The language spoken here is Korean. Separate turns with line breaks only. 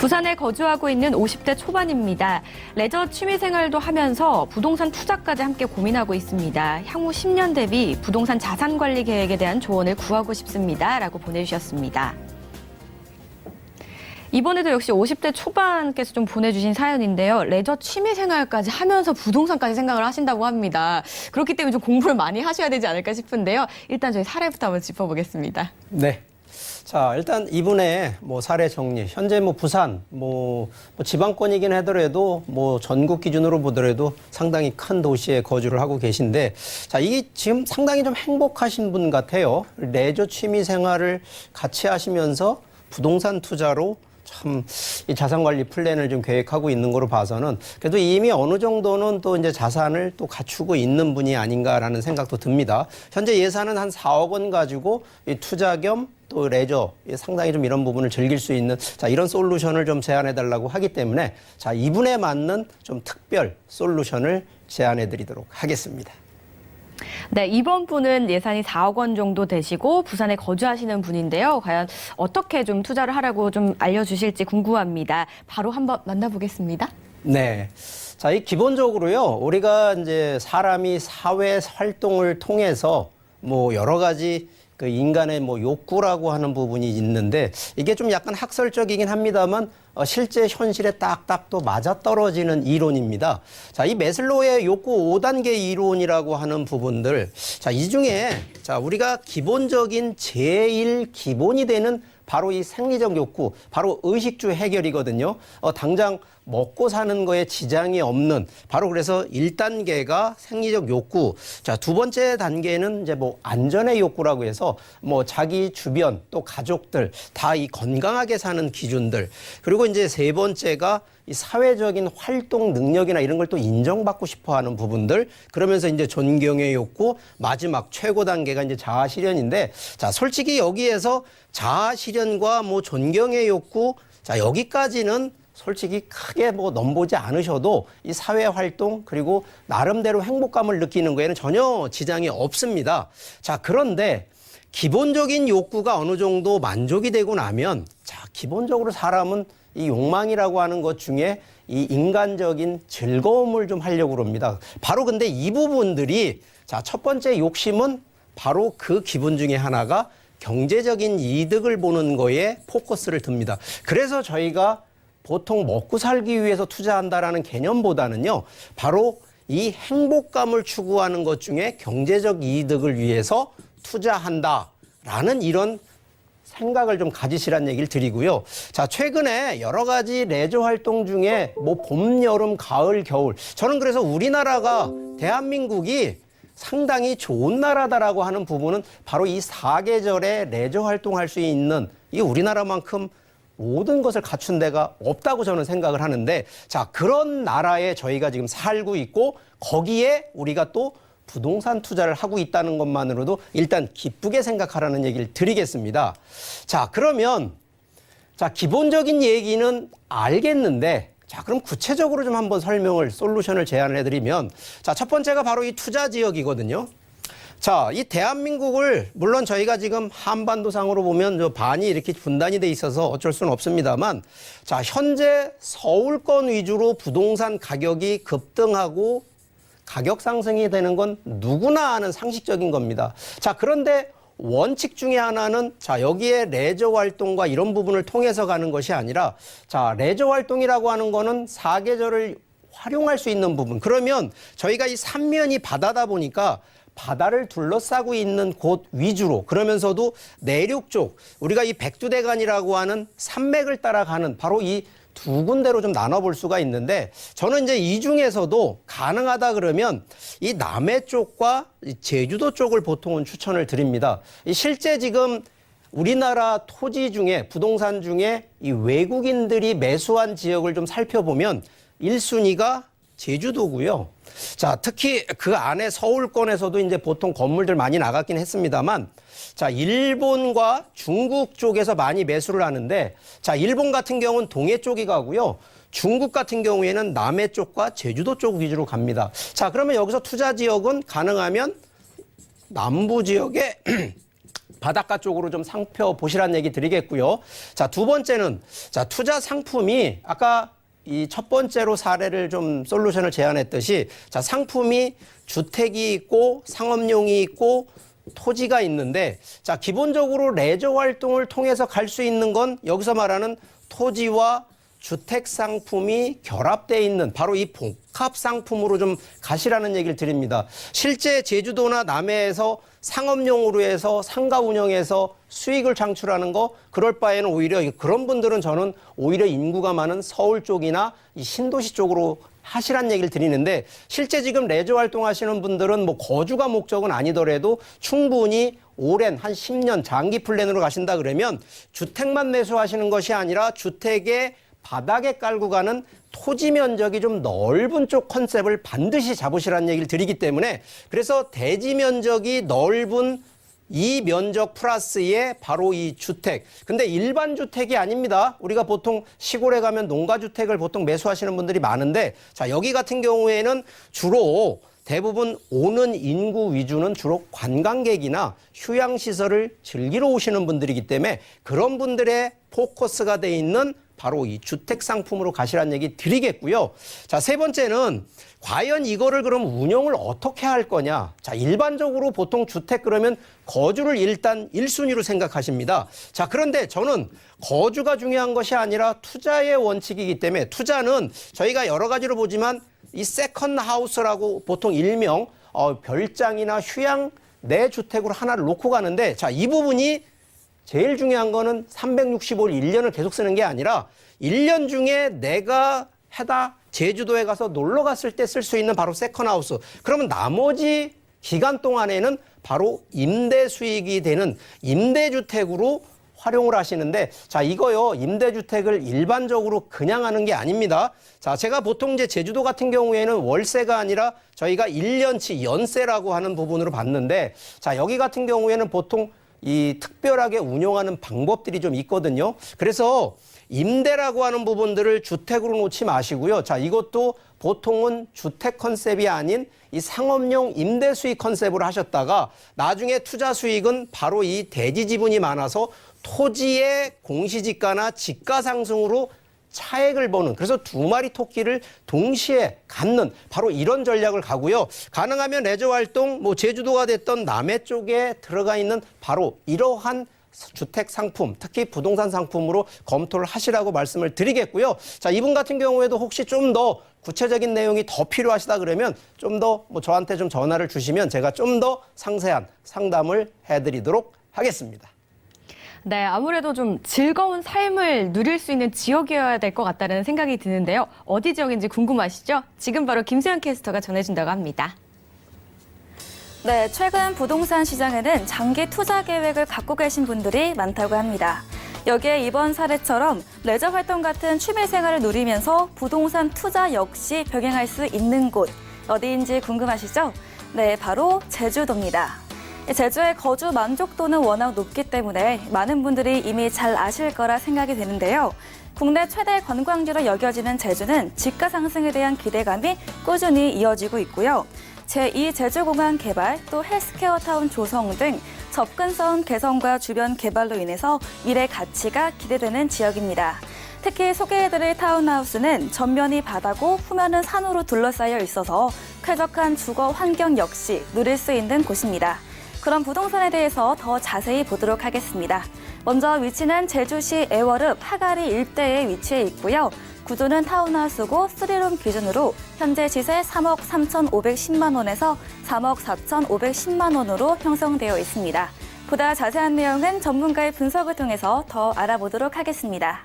부산에 거주하고 있는 50대 초반입니다. 레저 취미생활도 하면서 부동산 투자까지 함께 고민하고 있습니다. 향후 10년 대비 부동산 자산관리 계획에 대한 조언을 구하고 싶습니다. 라고 보내주셨습니다. 이번에도 역시 50대 초반께서 좀 보내주신 사연인데요. 레저 취미생활까지 하면서 부동산까지 생각을 하신다고 합니다. 그렇기 때문에 좀 공부를 많이 하셔야 되지 않을까 싶은데요. 일단 저희 사례부터 한번 짚어보겠습니다.
네. 자, 일단 이분의 사례 정리. 현재 부산, 지방권이긴 하더라도 전국 기준으로 보더라도 상당히 큰 도시에 거주를 하고 계신데, 자, 이게 지금 상당히 좀 행복하신 분 같아요. 레저 취미 생활을 같이 하시면서 부동산 투자로 참 이 자산관리 플랜을 좀 계획하고 있는 거로 봐서는 그래도 이미 어느 정도는 또 이제 자산을 또 갖추고 있는 분이 아닌가라는 생각도 듭니다. 현재 예산은 한 4억 원 가지고 이 투자 겸 또 레저 상당히 좀 이런 부분을 즐길 수 있는 자 이런 솔루션을 좀 제안해 달라고 하기 때문에 자 이분에 맞는 좀 특별 솔루션을 제안해 드리도록 하겠습니다.
네, 이번 분은 예산이 4억 원 정도 되시고 부산에 거주하시는 분인데요. 과연 어떻게 좀 투자를 하라고 좀 알려주실지 궁금합니다. 바로 한번 만나보겠습니다.
네. 자, 이 기본적으로요, 우리가 이제 사람이 사회 활동을 통해서 여러 가지 그 인간의 욕구라고 하는 부분이 있는데 이게 좀 약간 학설적이긴 합니다만 실제 현실에 딱딱 또 맞아떨어지는 이론입니다. 자, 이 매슬로우의 욕구 5단계 이론이라고 하는 부분들. 자, 이 중에 자, 우리가 기본적인 제일 기본이 되는 바로 이 생리적 욕구, 바로 의식주 해결이거든요. 당장 먹고 사는 거에 지장이 없는 바로 그래서 1단계가 생리적 욕구. 자, 두 번째 단계는 이제 안전의 욕구라고 해서 자기 주변 또 가족들 다 이 건강하게 사는 기준들. 그리고 이제 세 번째가 이 사회적인 활동 능력이나 이런 걸 또 인정받고 싶어 하는 부분들. 그러면서 이제 존경의 욕구, 마지막 최고 단계가 이제 자아 실현인데 자, 솔직히 여기에서 자아 실현과 존경의 욕구 자, 여기까지는 솔직히 크게 넘보지 않으셔도 이 사회 활동 그리고 나름대로 행복감을 느끼는 거에는 전혀 지장이 없습니다. 자, 그런데 기본적인 욕구가 어느 정도 만족이 되고 나면 자, 기본적으로 사람은 이 욕망이라고 하는 것 중에 이 인간적인 즐거움을 좀 하려고 합니다. 바로 근데 이 부분들이 자, 첫 번째 욕심은 바로 그 기분 중에 하나가 경제적인 이득을 보는 거에 포커스를 둡니다. 그래서 저희가 보통 먹고 살기 위해서 투자한다라는 개념보다는요, 바로 이 행복감을 추구하는 것 중에 경제적 이득을 위해서 투자한다라는 이런 생각을 좀 가지시란 얘기를 드리고요. 자, 최근에 여러 가지 레저 활동 중에 봄, 여름, 가을, 겨울. 저는 그래서 우리나라가 대한민국이 상당히 좋은 나라다라고 하는 부분은 바로 이 4계절에 레저 활동할 수 있는 이 우리나라만큼 모든 것을 갖춘 데가 없다고 저는 생각을 하는데 자, 그런 나라에 저희가 지금 살고 있고 거기에 우리가 또 부동산 투자를 하고 있다는 것만으로도 일단 기쁘게 생각하라는 얘기를 드리겠습니다. 자, 그러면 자, 기본적인 얘기는 알겠는데 자, 그럼 구체적으로 좀 한번 솔루션을 제안을 해드리면 자, 첫 번째가 바로 이 투자 지역이거든요. 자, 이 대한민국을 물론 저희가 지금 한반도상으로 보면 반이 이렇게 분단이 돼 있어서 어쩔 수는 없습니다만 자, 현재 서울권 위주로 부동산 가격이 급등하고 가격 상승이 되는 건 누구나 아는 상식적인 겁니다. 자, 그런데 원칙 중에 하나는 자, 여기에 레저 활동과 이런 부분을 통해서 가는 것이 아니라 자, 레저 활동이라고 하는 거는 사계절을 활용할 수 있는 부분. 그러면 저희가 이 삼면이 바다다 보니까 바다를 둘러싸고 있는 곳 위주로 그러면서도 내륙 쪽 우리가 이 백두대간이라고 하는 산맥을 따라가는 바로 이 두 군데로 좀 나눠볼 수가 있는데 저는 이제 이 중에서도 가능하다 그러면 이 남해 쪽과 제주도 쪽을 보통은 추천을 드립니다. 실제 지금 우리나라 토지 중에 부동산 중에 이 외국인들이 매수한 지역을 좀 살펴보면 1순위가 제주도고요. 자, 특히 그 안에 서울권에서도 이제 보통 건물들 많이 나갔긴 했습니다만 자, 일본과 중국 쪽에서 많이 매수를 하는데 자, 일본 같은 경우는 동해 쪽이 가고요. 중국 같은 경우에는 남해 쪽과 제주도 쪽 위주로 갑니다. 자, 그러면 여기서 투자 지역은 가능하면 남부 지역에 바닷가 쪽으로 좀 살펴보시라는 얘기 드리겠고요. 자, 두 번째는 자, 투자 상품이 아까 이 첫 번째로 사례를 좀 솔루션을 제안했듯이 자, 상품이 주택이 있고 상업용이 있고 토지가 있는데 자, 기본적으로 레저 활동을 통해서 갈 수 있는 건 여기서 말하는 토지와 주택 상품이 결합되어 있는 바로 이 복합 상품으로 좀 가시라는 얘기를 드립니다. 실제 제주도나 남해에서 상업용으로 해서 상가 운영해서 수익을 창출하는 거 그럴 바에는 오히려 그런 분들은 저는 오히려 인구가 많은 서울 쪽이나 이 신도시 쪽으로 하시란 얘기를 드리는데 실제 지금 레저 활동하시는 분들은 뭐 거주가 목적은 아니더라도 충분히 오랜 한 10년 장기 플랜으로 가신다 그러면 주택만 매수하시는 것이 아니라 주택의 바닥에 깔고 가는 토지 면적이 좀 넓은 쪽 컨셉을 반드시 잡으시라는 얘기를 드리기 때문에 그래서 대지 면적이 넓은 이 면적 플러스에 바로 이 주택. 근데 일반 주택이 아닙니다. 우리가 보통 시골에 가면 농가주택을 보통 매수하시는 분들이 많은데 자, 여기 같은 경우에는 주로 대부분 오는 인구 위주는 주로 관광객이나 휴양시설을 즐기러 오시는 분들이기 때문에 그런 분들의 포커스가 돼 있는 바로 이 주택 상품으로 가시라는 얘기 드리겠고요. 자, 세 번째는 과연 이거를 그럼 운영을 어떻게 할 거냐. 자, 일반적으로 보통 주택 그러면 거주를 일단 1순위로 생각하십니다. 자, 그런데 저는 거주가 중요한 것이 아니라 투자의 원칙이기 때문에 투자는 저희가 여러 가지로 보지만 이 세컨드 하우스라고 보통 일명 별장이나 휴양 내 주택으로 하나를 놓고 가는데 자, 이 부분이 제일 중요한 거는 365일 1년을 계속 쓰는 게 아니라 1년 중에 내가 제주도에 가서 놀러 갔을 때 쓸 수 있는 바로 세컨하우스. 그러면 나머지 기간 동안에는 바로 임대 수익이 되는 임대주택으로 활용을 하시는데 자, 이거요. 임대주택을 일반적으로 그냥 하는 게 아닙니다. 자, 제가 보통 이제 제주도 같은 경우에는 월세가 아니라 저희가 1년치 연세라고 하는 부분으로 봤는데 자, 여기 같은 경우에는 보통 이 특별하게 운영하는 방법들이 좀 있거든요. 그래서 임대라고 하는 부분들을 주택으로 놓지 마시고요. 자, 이것도 보통은 주택 컨셉이 아닌 이 상업용 임대 수익 컨셉으로 하셨다가 나중에 투자 수익은 바로 이 대지 지분이 많아서 토지의 공시지가나 지가 상승으로 차액을 버는 그래서 두 마리 토끼를 동시에 갖는 바로 이런 전략을 가고요. 가능하면 레저 활동 뭐 제주도가 됐던 남해 쪽에 들어가 있는 바로 이러한 주택 상품, 특히 부동산 상품으로 검토를 하시라고 말씀을 드리겠고요. 자, 이분 같은 경우에도 혹시 좀 더 구체적인 내용이 더 필요하시다 그러면 좀 더 뭐 저한테 좀 전화를 주시면 제가 좀 더 상세한 상담을 해드리도록 하겠습니다.
네, 아무래도 좀 즐거운 삶을 누릴 수 있는 지역이어야 될 것 같다는 생각이 드는데요. 어디 지역인지 궁금하시죠? 지금 바로 김수현 캐스터가 전해준다고 합니다.
네, 최근 부동산 시장에는 장기 투자 계획을 갖고 계신 분들이 많다고 합니다. 여기에 이번 사례처럼 레저 활동 같은 취미 생활을 누리면서 부동산 투자 역시 병행할 수 있는 곳, 어디인지 궁금하시죠? 네, 바로 제주도입니다. 제주의 거주 만족도는 워낙 높기 때문에 많은 분들이 이미 잘 아실 거라 생각이 되는데요. 국내 최대 관광지로 여겨지는 제주는 집가 상승에 대한 기대감이 꾸준히 이어지고 있고요. 제2 제주공항 개발, 또 헬스케어 타운 조성 등 접근성 개선과 주변 개발로 인해서 미래 가치가 기대되는 지역입니다. 특히 소개해드릴 타운하우스는 전면이 바다고 후면은 산으로 둘러싸여 있어서 쾌적한 주거 환경 역시 누릴 수 있는 곳입니다. 그럼 부동산에 대해서 더 자세히 보도록 하겠습니다. 먼저 위치는 제주시 애월읍 하가리 일대에 위치해 있고요. 구조는 타운하우스고 3룸 기준으로 현재 시세 3억 3,510만 원에서 3억 4,510만 원으로 형성되어 있습니다. 보다 자세한 내용은 전문가의 분석을 통해서 더 알아보도록 하겠습니다.